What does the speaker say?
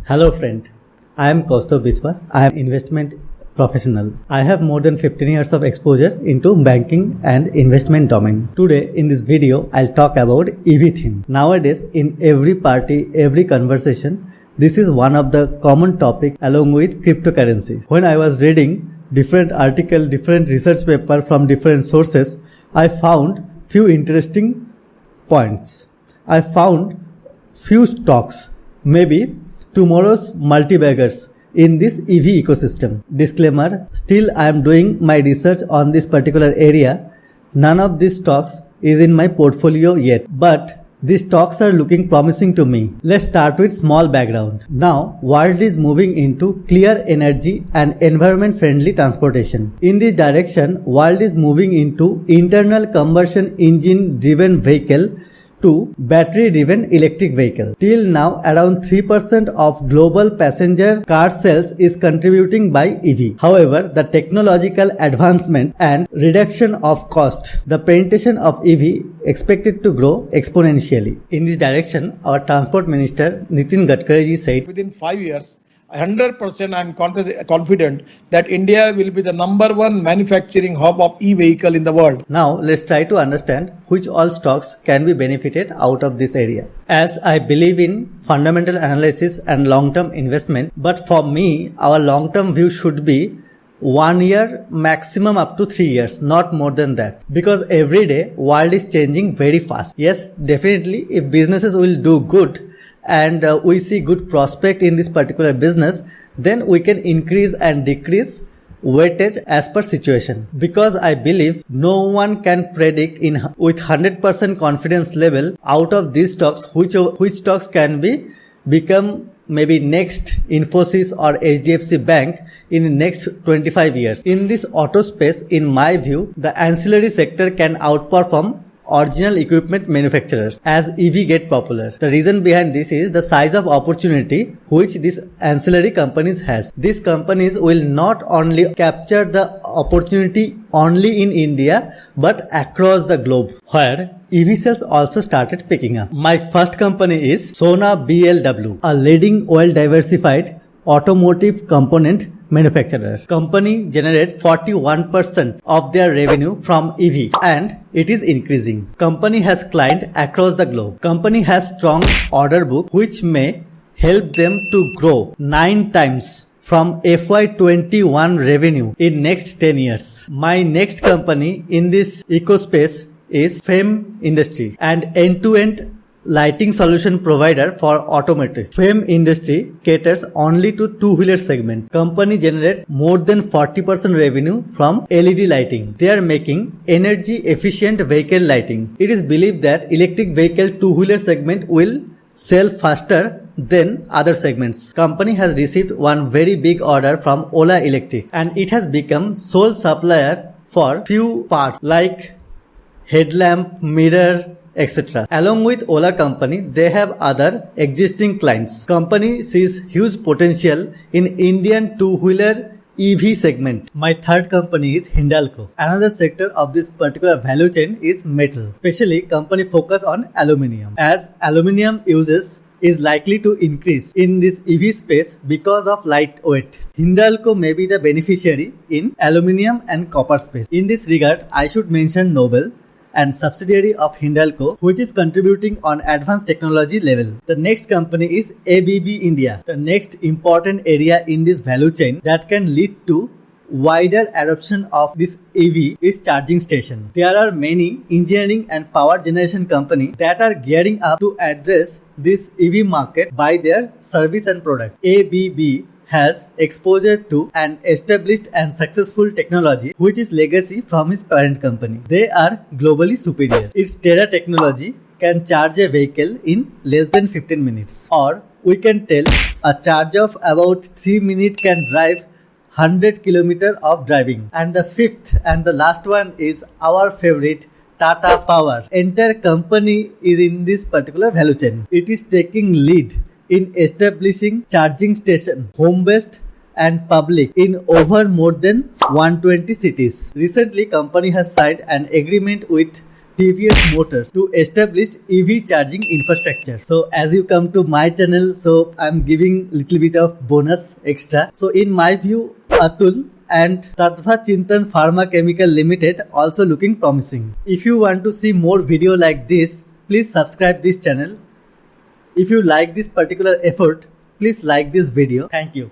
Hello friend, I am Kaustav Biswas. I am investment professional. I have more than 15 years of exposure into banking and investment domain. Today in this video, I'll talk about EV theme. Nowadays in every party, every conversation, this is one of the common topic along with cryptocurrencies. When I was reading different article, different research paper from different sources, I found few interesting points. I found few stocks, maybe tomorrow's multi-baggers in this EV ecosystem. Disclaimer, still I am doing my research on this particular area. None of these stocks is in my portfolio yet, but these stocks are looking promising to me. Let's start with small background. Now, world is moving into clear energy and environment friendly transportation. In this direction, world is moving into internal combustion engine driven vehicle to battery-driven electric vehicle. Till now, around 3% of global passenger car sales is contributing by EV. However, the technological advancement and reduction of cost, the penetration of EV expected to grow exponentially. In this direction, our Transport Minister Nitin Gadkari said, within 5 years, 100% I am confident that India will be the number one manufacturing hub of e-vehicle in the world. Now let's try to understand which all stocks can be benefited out of this area. As I believe in fundamental analysis and long-term investment, but for me, our long-term view should be 1 year, maximum up to 3 years, not more than that. Because every day, world is changing very fast. Yes, definitely, if businesses will do good, and we see good prospect in this particular business, then we can increase and decrease weightage as per situation. Because I believe no one can predict with 100% confidence level out of these stocks which stocks can become maybe next Infosys or HDFC Bank in the next 25 years. In this auto space, in my view, the ancillary sector can outperform original equipment manufacturers as EV get popular. The reason behind this is the size of opportunity which these ancillary companies has. These companies will not only capture the opportunity only in India but across the globe, where EV sales also started picking up. My first company is Sona BLW, a leading well diversified automotive component manufacturer. Company generate 41% of their revenue from EV and it is increasing. Company has clients across the globe. Company has strong order book which may help them to grow 9 times from FY21 revenue in next 10 years. My next company in this ecospace is FAME Industry, an end-to-end lighting solution provider for automotive. FAME Industry caters only to two-wheeler segment. Company generate more than 40% revenue from LED lighting. They are making energy efficient vehicle lighting. It is believed that electric vehicle two-wheeler segment will sell faster than other segments. Company has received one very big order from Ola Electric and it has become sole supplier for few parts like headlamp, mirror, etc. Along with Ola company, they have other existing clients. Company sees huge potential in Indian two-wheeler EV segment. My third company is Hindalco. Another sector of this particular value chain is metal. Especially company focus on aluminium. As aluminium uses is likely to increase in this EV space because of lightweight. Hindalco may be the beneficiary in aluminium and copper space. In this regard, I should mention Nobel and subsidiary of Hindalco, which is contributing on advanced technology level. The next company is ABB India. The next important area in this value chain that can lead to wider adoption of this EV is charging station. There are many engineering and power generation companies that are gearing up to address this EV market by their service and product. ABB has exposure to an established and successful technology which is legacy from his parent company. They are globally superior. Its Terra technology can charge a vehicle in less than 15 minutes. Or we can tell a charge of about 3 minutes can drive 100 km of driving. And the fifth and the last one is our favorite Tata Power. Entire company is in this particular value chain. It is taking lead in establishing charging station, home-based and public in over more than 120 cities. Recently, company has signed an agreement with TVS Motors to establish EV charging infrastructure. So as you come to my channel, so I'm giving little bit of bonus extra. So in my view, Atul and Tattva Chintan Pharma Chemical Limited also looking promising. If you want to see more video like this, please subscribe this channel. If you like this particular effort, please like this video. Thank you.